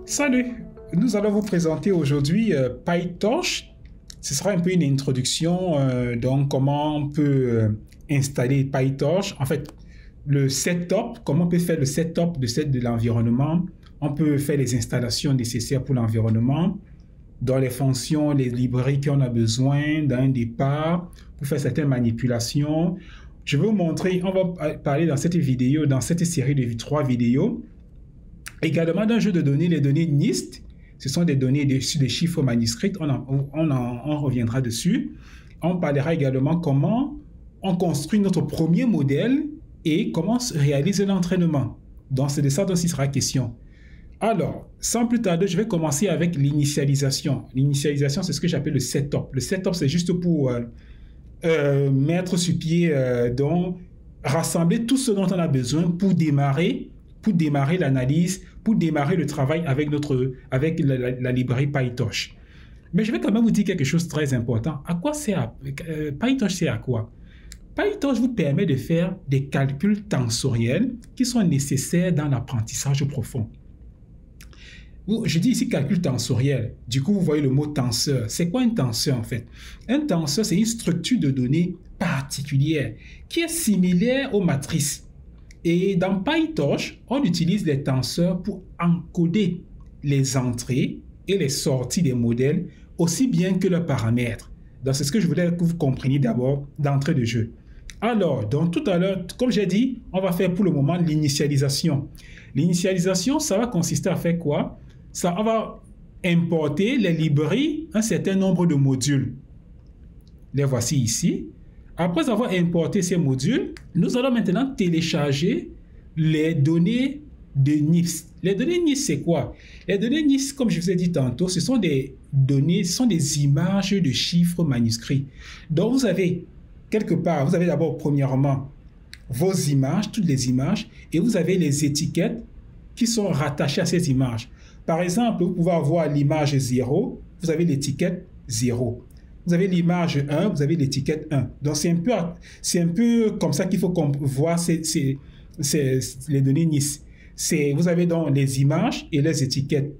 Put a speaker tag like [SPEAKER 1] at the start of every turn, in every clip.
[SPEAKER 1] Salut, nous allons vous présenter aujourd'hui PyTorch. Ce sera un peu une introduction, donc comment on peut installer PyTorch. En fait, le setup, comment on peut faire le setup de l'environnement. On peut faire les installations nécessaires pour l'environnement, dans les fonctions, les librairies qu'on a besoin d'un départ, pour faire certaines manipulations. Je vais vous montrer, on va parler dans cette vidéo, dans cette série de 3 vidéos, également d'un jeu de données, les données NIST. Ce sont des données sur des chiffres manuscrits, on reviendra dessus. On parlera également comment on construit notre premier modèle et comment se réalise l'entraînement. Donc c'est de ça dont il sera question. Alors, sans plus tarder, je vais commencer avec l'initialisation. L'initialisation, c'est ce que j'appelle le setup. Le setup, c'est juste pour mettre sur pied, donc rassembler tout ce dont on a besoin pour démarrer l'analyse, pour démarrer le travail avec la librairie PyTorch. Mais je vais quand même vous dire quelque chose de très important. À quoi sert PyTorch? Sert à quoi? PyTorch vous permet de faire des calculs tensoriels qui sont nécessaires dans l'apprentissage profond. Je dis ici calcul tensoriel. Du coup, vous voyez le mot tenseur. C'est quoi un tenseur en fait? Un tenseur, c'est une structure de données particulière qui est similaire aux matrices. Et dans PyTorch, on utilise les tenseurs pour encoder les entrées et les sorties des modèles aussi bien que leurs paramètres. Donc, c'est ce que je voulais que vous compreniez d'abord d'entrée de jeu. Alors, donc tout à l'heure, comme j'ai dit, on va faire pour le moment l'initialisation. L'initialisation, ça va consister à faire quoi? Ça, on va importer les librairies, un certain nombre de modules. Les voici ici. Après avoir importé ces modules, nous allons maintenant télécharger les données de NIST. Les données NIST, c'est quoi? Les données NIST, comme je vous ai dit tantôt, ce sont des données, ce sont des images de chiffres manuscrits. Donc, vous avez quelque part, vous avez d'abord, premièrement, vos images, toutes les images, et vous avez les étiquettes qui sont rattachées à ces images. Par exemple, vous pouvez avoir l'image 0, vous avez l'étiquette 0. Vous avez l'image 1, vous avez l'étiquette 1. Donc, c'est un peu comme ça qu'il faut voir les données NIST. Vous avez donc les images et les étiquettes.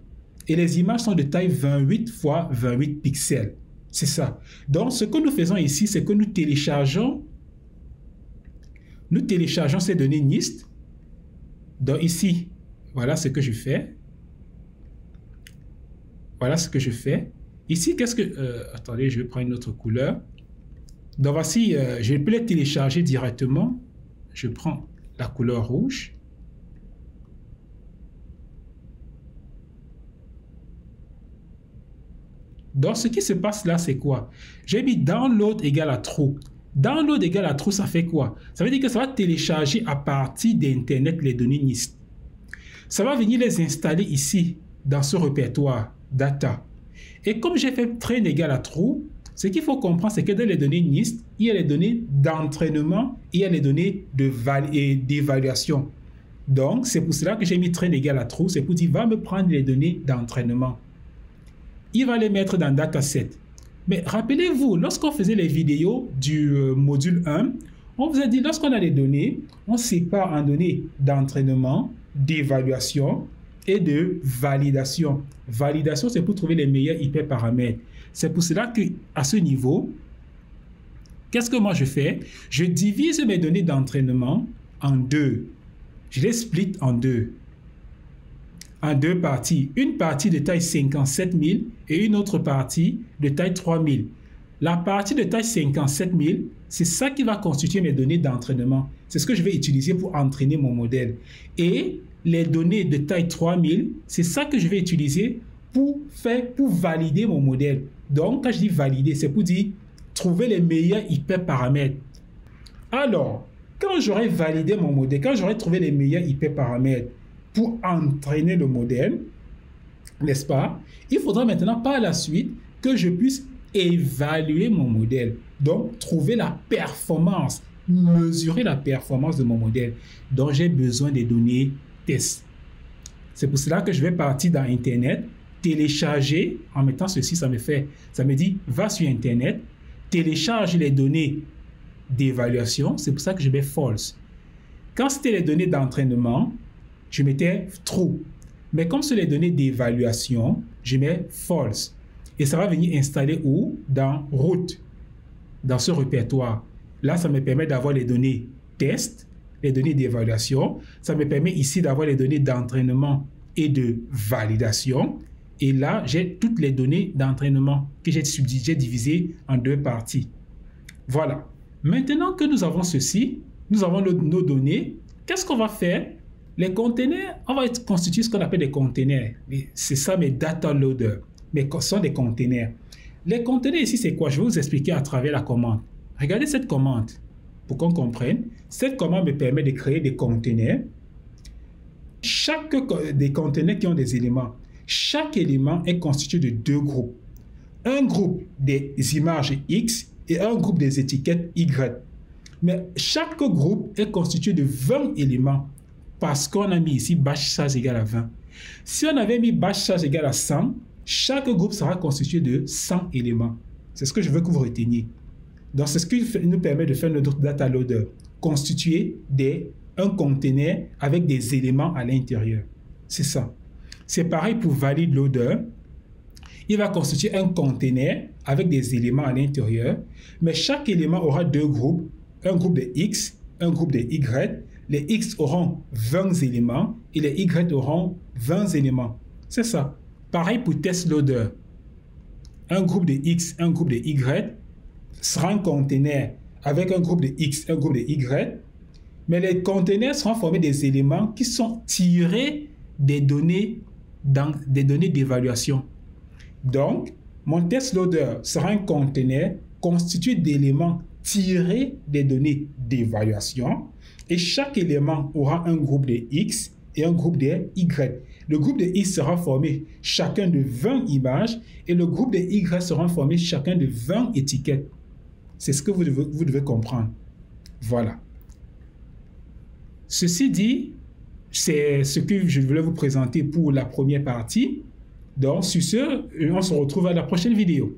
[SPEAKER 1] Et les images sont de taille 28 x 28 pixels. C'est ça. Donc, ce que nous faisons ici, c'est que nous téléchargeons ces données NIST. Donc, ici, voilà ce que je fais. Voilà ce que je fais. Ici, qu'est-ce que... attendez, je vais prendre une autre couleur. Donc, voici, je peux les télécharger directement. Je prends la couleur rouge. Donc, ce qui se passe là, c'est quoi? J'ai mis download égale à true. Download égale à true, ça fait quoi? Ça veut dire que ça va télécharger à partir d'Internet les données NIST. Ça va venir les installer ici, dans ce répertoire data. Et comme j'ai fait train égale à true, ce qu'il faut comprendre, c'est que dans les données NIST, il y a les données d'entraînement et il y a les données d'évaluation. Donc, c'est pour cela que j'ai mis train égale à true. C'est pour dire, va me prendre les données d'entraînement. Il va les mettre dans dataset. Mais rappelez-vous, lorsqu'on faisait les vidéos du module 1, on vous a dit, lorsqu'on a les données, on sépare en données d'entraînement, d'évaluation et de validation. Validation, c'est pour trouver les meilleurs hyperparamètres. C'est pour cela qu'à ce niveau, qu'est-ce que moi je fais? Je divise mes données d'entraînement en deux. Je les split en deux parties. Une partie de taille 57 000 et une autre partie de taille 3000. La partie de taille 57 000, c'est ça qui va constituer mes données d'entraînement. C'est ce que je vais utiliser pour entraîner mon modèle. Et les données de taille 3000, c'est ça que je vais utiliser pour valider mon modèle. Donc, quand je dis valider, c'est pour dire trouver les meilleurs hyperparamètres. Alors, quand j'aurai validé mon modèle, quand j'aurai trouvé les meilleurs hyperparamètres pour entraîner le modèle, n'est-ce pas? Il faudra maintenant par la suite que je puisse évaluer mon modèle. Donc, trouver la performance, mesurer la performance de mon modèle. Donc, j'ai besoin des données tests. C'est pour cela que je vais partir dans Internet, télécharger, en mettant ceci, ça me dit, va sur Internet, télécharge les données d'évaluation. C'est pour ça que je mets false. Quand c'était les données d'entraînement, je mettais true. Mais comme sur les données d'évaluation, je mets false. Et ça va venir installer où? Dans root, dans ce répertoire. Là, ça me permet d'avoir les données test, les données d'évaluation. Ça me permet ici d'avoir les données d'entraînement et de validation. Et là, j'ai toutes les données d'entraînement que j'ai divisées en deux parties. Voilà. Maintenant que nous avons ceci, nous avons nos données, qu'est-ce qu'on va faire? Les containers, on va constituer ce qu'on appelle des containers. C'est ça mes data loaders. Mais ce sont des containers. Les containers ici, c'est quoi? Je vais vous expliquer à travers la commande. Regardez cette commande pour qu'on comprenne. Cette commande me permet de créer des containers. Chaque des containers qui ont des éléments. Chaque élément est constitué de deux groupes. Un groupe des images X et un groupe des étiquettes Y. Mais chaque groupe est constitué de 20 éléments parce qu'on a mis ici batch size égale à 20. Si on avait mis batch size égale à 100, chaque groupe sera constitué de 100 éléments. C'est ce que je veux que vous reteniez. Donc, c'est ce qui nous permet de faire notre data loader. Constituer un container avec des éléments à l'intérieur. C'est ça. C'est pareil pour valid loader. Il va constituer un container avec des éléments à l'intérieur, mais chaque élément aura deux groupes, un groupe de X, un groupe de Y. Les X auront 20 éléments et les Y auront 20 éléments. C'est ça. Pareil pour test loader. Un groupe de X, un groupe de Y sera un container avec un groupe de X, un groupe de Y, mais les containers seront formés des éléments qui sont tirés des données d'évaluation. Donc, mon test loader sera un container constitué d'éléments tirés des données d'évaluation et chaque élément aura un groupe de X et un groupe de Y. Le groupe de X sera formé chacun de 20 images et le groupe de Y sera formé chacun de 20 étiquettes. C'est ce que vous devez comprendre. Voilà. Ceci dit, c'est ce que je voulais vous présenter pour la première partie. Donc, sur ce, on se retrouve à la prochaine vidéo.